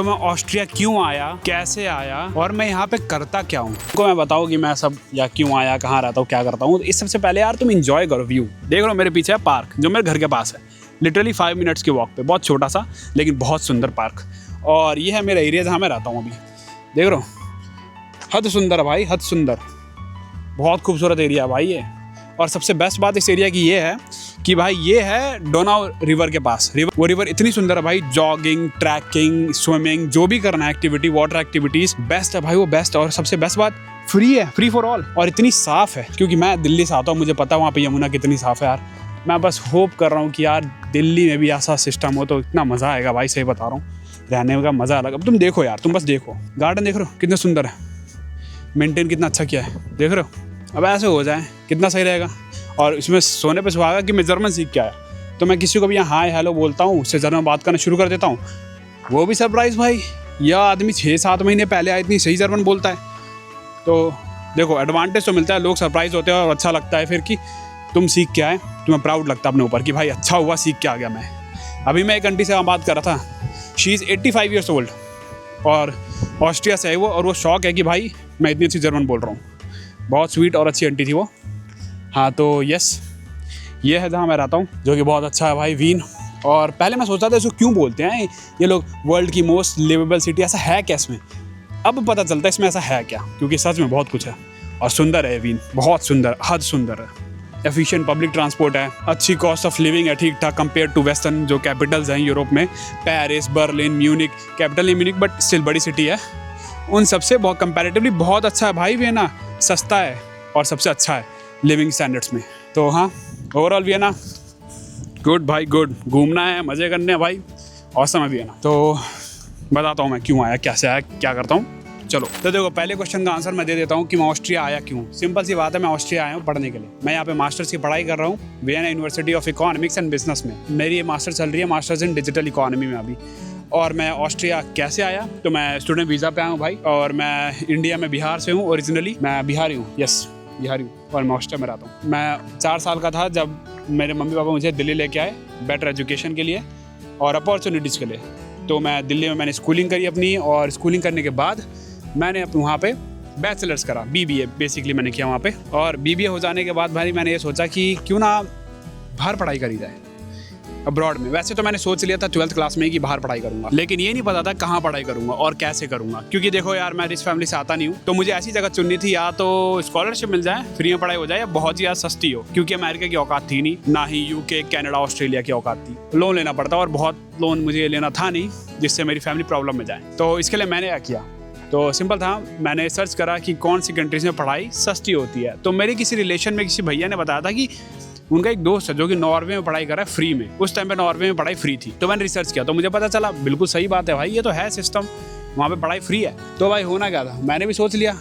तो मैं ऑस्ट्रिया क्यों आया, कैसे आया और मैं यहाँ पे करता क्या हूँ, को मैं बताऊँ कि मैं सब या क्यों आया, कहाँ रहता हूँ, क्या करता हूँ। इस सबसे पहले यार तुम इंजॉय करो व्यू। देख लो मेरे पीछे है पार्क जो मेरे घर के पास है, लिटरली 5 मिनट्स के वॉक पे, बहुत छोटा सा लेकिन बहुत सुंदर पार्क। और ये है मेरा एरिया जहाँ मैं रहता हूँ अभी। देख रहे हो, हद सुंदर है भाई, हद सुंदर, बहुत खूबसूरत एरिया है भाई ये। और सबसे बेस्ट बात इस एरिया की ये है कि भाई ये है डोनाउ रिवर के पास। वो रिवर इतनी सुंदर है भाई, जॉगिंग, ट्रैकिंग, स्विमिंग, जो भी करना है एक्टिविटी, वाटर एक्टिविटीज बेस्ट है भाई वो, बेस्ट। और सबसे बेस्ट बात फ्री है, फ्री फॉर ऑल, और इतनी साफ है। क्योंकि मैं दिल्ली से आता हूँ, मुझे पता है वहाँ पे यमुना कितनी साफ है यार। मैं बस होप कर रहा हूँ कि यार दिल्ली में भी ऐसा सिस्टम हो तो इतना मज़ा आएगा भाई, सही बता रहा हूँ, रहने का मज़ा अलग। अब तुम देखो यार, तुम बस देखो, गार्डन देख रहे हो कितना सुंदर है, मेंटेन कितना अच्छा किया है, देख रहे हो। अब ऐसे हो जाए कितना सही रहेगा। और इसमें सोने पे सुहागा कि मैं जर्मन सीख के आया, तो मैं किसी को भी यहाँ हाय हेलो बोलता हूँ, उससे जर्मन बात करना शुरू कर देता हूँ, वो भी सरप्राइज़ भाई, यह आदमी 6-7 महीने पहले आया, इतनी सही जर्मन बोलता है। तो देखो एडवांटेज तो मिलता है, लोग सरप्राइज होते हैं और अच्छा लगता है फिर कि तुम सीख के आए, तुम्हें प्राउड लगता है अपने ऊपर कि भाई अच्छा हुआ सीख के आ गया मैं। अभी मैं एक आंटी से बात कर रहा था, शी इज़ 85 ईयर्स ओल्ड और ऑस्ट्रिया से है वो, और वो शौक है कि भाई मैं इतनी अच्छी जर्मन बोल रहा हूँ। बहुत स्वीट और अच्छी आंटी थी वो। हाँ तो यस, ये है जहाँ मैं रहता हूँ, जो कि बहुत अच्छा है भाई, वीन। और पहले मैं सोचता था इसको क्यों बोलते हैं ये लोग वर्ल्ड की मोस्ट लिवेबल सिटी, ऐसा है क्या इसमें। अब पता चलता है इसमें ऐसा है क्या, क्योंकि सच में बहुत कुछ है और सुंदर है वीन, बहुत सुंदर, हद सुंदर है। एफिशिएंट पब्लिक ट्रांसपोर्ट है, अच्छी कॉस्ट ऑफ लिविंग है, ठीक ठाक कंपेयर टू वेस्टर्न जो कैपिटल्स हैं यूरोप में, पेरिस, बर्लिन, म्यूनिक, कैपिटल नहीं म्यूनिक बट स्टिल बड़ी सिटी है, उन सबसे बहुत कंपैरेटिवली बहुत अच्छा है भाई वियना, सस्ता है और सबसे अच्छा है लिविंग स्टैंडर्ड्स में। तो हाँ, ओवरऑल वियना गुड भाई, गुड, घूमना है, मज़े करने हैं भाई, औसम है वियना। तो बताता हूँ मैं क्यों आया, कैसे आया, क्या करता हूँ। चलो तो देखो, पहले क्वेश्चन का आंसर मैं दे देता हूँ कि मैं ऑस्ट्रिया आया क्यों। सिंपल सी बात है, मैं ऑस्ट्रिया आया हूँ पढ़ने के लिए। मैं यहाँ पे मास्टर्स की पढ़ाई कर रहा हूँ Vienna university of economics and business में। मेरी ये मास्टर चल रही है, मास्टर्स इन डिजिटल इकोनॉमी में अभी। और मैं ऑस्ट्रिया कैसे आया, तो मैं स्टूडेंट वीज़ा पे आया हूँ भाई, और मैं इंडिया में बिहार से हूँ, ओरिजिनली मैं बिहारी हूँ, यस बिहारी हूँ, और मैं ऑस्ट्रिया में रहता हूँ। मैं 4 साल का था जब मेरे मम्मी पापा मुझे दिल्ली लेके आए बेटर एजुकेशन के लिए और अपॉर्चुनिटीज़ के लिए। तो मैं दिल्ली में मैंने स्कूलिंग करी अपनी, और स्कूलिंग करने के बाद मैंने वहाँ पे बैचलर्स करा, BBA बेसिकली मैंने किया वहाँ पे। और BBA हो जाने के बाद भाई मैंने ये सोचा कि क्यों ना बाहर पढ़ाई करी जाए अब्रॉड में। वैसे तो मैंने सोच लिया था 12th क्लास में ही कि बाहर पढ़ाई करूंगा, लेकिन ये नहीं पता था कहाँ पढ़ाई करूंगा और कैसे करूंगा। क्योंकि देखो यार, मैं रिच फैमिली से आता नहीं हूँ, तो मुझे ऐसी जगह चुननी थी, या तो स्कॉलरशिप मिल जाए, फ्री में पढ़ाई हो जाए, या बहुत ही ज़्यादा सस्ती हो, क्योंकि अमेरिका की औकात थी नहीं, ना ही UK, कनाडा, ऑस्ट्रेलिया की औकात थी। लोन लेना पड़ता, और बहुत लोन मुझे लेना था नहीं जिससे मेरी फैमिली प्रॉब्लम में जाए। तो इसके लिए मैंने क्या किया, तो सिंपल था, मैंने सर्च करा कि कौन सी कंट्रीज में पढ़ाई सस्ती होती है। तो मेरे किसी रिलेशन में किसी भैया ने बताया था कि उनका एक दोस्त है जो कि नॉर्वे में पढ़ाई कर रहा है फ्री में। उस टाइम पे नॉर्वे में पढ़ाई फ्री थी, तो मैंने रिसर्च किया, तो मुझे पता चला बिल्कुल सही बात है भाई, ये तो है सिस्टम, वहाँ पे पढ़ाई फ्री है। तो भाई होना क्या था, मैंने भी सोच लिया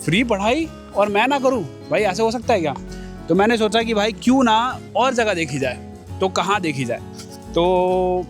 फ्री पढ़ाई और मैं ना करूँ, भाई ऐसे हो सकता है क्या। तो मैंने सोचा कि भाई क्यों ना और जगह देखी जाए, तो कहाँ देखी जाए। तो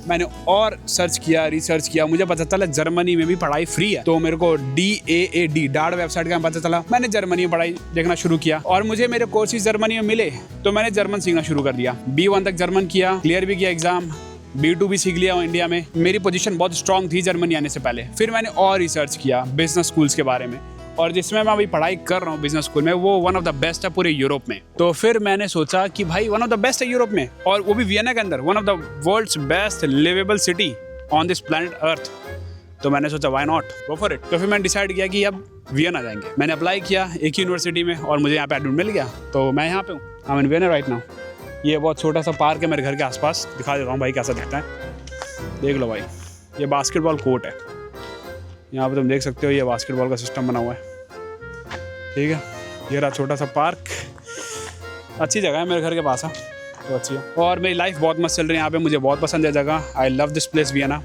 मैंने और सर्च किया, रिसर्च किया, मुझे पता चला जर्मनी में भी पढ़ाई फ्री है। तो मेरे को DAAD वेबसाइट का पता चला, मैंने जर्मनी में पढ़ाई देखना शुरू किया, और मुझे मेरे कोर्सेज जर्मनी में मिले, तो मैंने जर्मन सीखना शुरू कर दिया। B1 तक जर्मन किया, क्लियर भी किया एग्जाम, B2 भी सीख लिया इंडिया में। मेरी पोजीशन बहुत स्ट्रांग थी जर्मनी आने से पहले। फिर मैंने और रिसर्च किया बिजनेस स्कूल्स के बारे में, और जिसमें मैं अभी पढ़ाई कर रहा हूँ बिजनेस स्कूल में, वो वन ऑफ द बेस्ट है पूरे यूरोप में। तो फिर मैंने सोचा कि भाई वन ऑफ द बेस्ट है यूरोप में, और वो भी वियना के अंदर, one of the world's best liveable city on this planet earth. तो मैंने सोचा why not, go for it. तो फिर मैंने डिसाइड किया कि अब वियना जाएंगे। मैंने अप्लाई किया एक यूनिवर्सिटी में, और मुझे यहाँ पे एडमिट मिल गया, तो मैं यहाँ पे हूँ, I am in Vienna right now. ये बहुत छोटा सा पार्क है मेरे घर के आसपास, दिखा देता हूँ भाई कैसा दिखता है। देख लो भाई, ये बास्केटबॉल कोर्ट है, यहाँ पे तुम देख सकते हो, ये बास्केटबॉल का सिस्टम बना हुआ है, ठीक है। ये रहा छोटा सा पार्क, अच्छी जगह है, मेरे घर के पास है, तो अच्छी है। और मेरी लाइफ बहुत मस्त चल रही है यहाँ पे, मुझे बहुत पसंद है जगह। I love this place Vienna,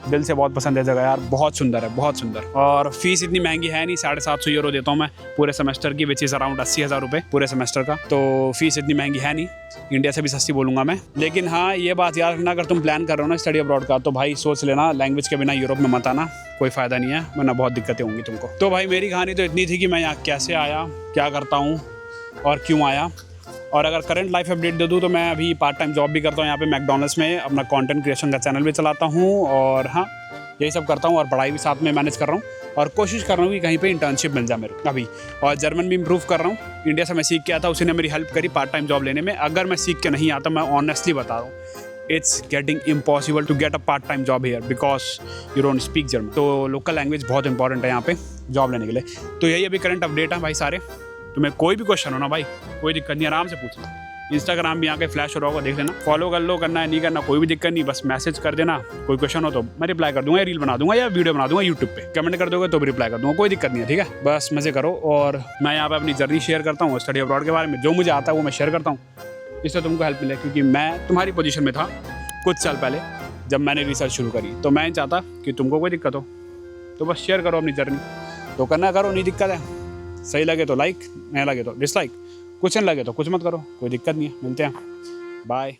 दिल से बहुत पसंद है जगह यार, बहुत सुंदर है, बहुत सुंदर। और फीस इतनी महंगी है नहीं, 750 यूरो देता हूँ मैं पूरे सेमेस्टर की, विच इज़ अराउंड 80,000 रुपये पूरे सेमेस्टर का। तो फीस इतनी महंगी है नहीं, इंडिया से भी सस्ती बोलूँगा मैं। लेकिन हाँ, ये बात याद रखना, अगर तुम प्लान कर रहे हो ना स्टडी अब्रॉड का, तो भाई सोच लेना लैंग्वेज के बिना यूरोप में मत आना, कोई फ़ायदा नहीं है, वरना बहुत दिक्कतें होंगी तुमको। तो भाई मेरी कहानी तो इतनी थी कि मैं यहाँ कैसे आया, क्या करता हूँ और क्यों आया। और अगर करंट लाइफ अपडेट दे दूँ, तो मैं अभी पार्ट टाइम जॉब भी करता हूँ यहाँ पे मैकडॉनल्ड्स में, अपना कंटेंट क्रिएशन का चैनल भी चलाता हूँ। और हाँ, यही सब करता हूँ और पढ़ाई भी साथ में मैनेज कर रहा हूँ और कोशिश कर रहा हूँ कि कहीं पे इंटर्नशिप मिल जाए मेरे को अभी। और जर्मन भी इम्प्रूव कर रहा हूँ। इंडिया से मैं सीख के आता, उसी ने मेरी हेल्प करी पार्ट टाइम जॉब लेने में। अगर मैं सीख के नहीं आता, मैं ऑनेस्टली बता रहा हूँ, it's getting impossible to get a part time job here because you don't speak German. तो लोकल लैंग्वेज बहुत इंपॉर्टेंट है यहाँ पे जॉब लेने के लिए। तो यही अभी करंट अपडेट है भाई सारे। तुम्हें कोई भी क्वेश्चन हो ना भाई, कोई दिक्कत नहीं, आराम से पूछना। इंस्टाग्राम भी यहाँ के फ्लैश हो रहा होगा, देख लेना, फॉलो कर लो, करना है नहीं करना कोई भी दिक्कत नहीं, बस मैसेज कर देना। कोई क्वेश्चन हो तो मैं रिप्लाई कर दूंगा, या रील बना दूंगा या वीडियो बना दूंगा यूट्यूब पे, कमेंट कर दोगे तो भी रिप्लाई कर दूंगा, कोई दिक्कत नहीं है, ठीक है। बस मजे करो। और मैं यहाँ पे अपनी जर्नी शेयर करता हूँ स्टडी अब्रॉड के बारे में, जो मुझे आता है वो मैं शेयर करता हूँ, इससे तुमको हेल्प मिले। क्योंकि मैं तुम्हारी पोजीशन में था कुछ साल पहले जब मैंने रिसर्च शुरू करी, तो मैं नहीं चाहता कि तुमको कोई दिक्कत हो। तो बस शेयर करो अपनी जर्नी, तो करना करो, नहीं दिक्कत है। सही लगे तो लाइक, नहीं लगे तो डिसलाइक, कुछ नहीं लगे तो कुछ मत करो, कोई दिक्कत नहीं है। मिलते हैं, बाय।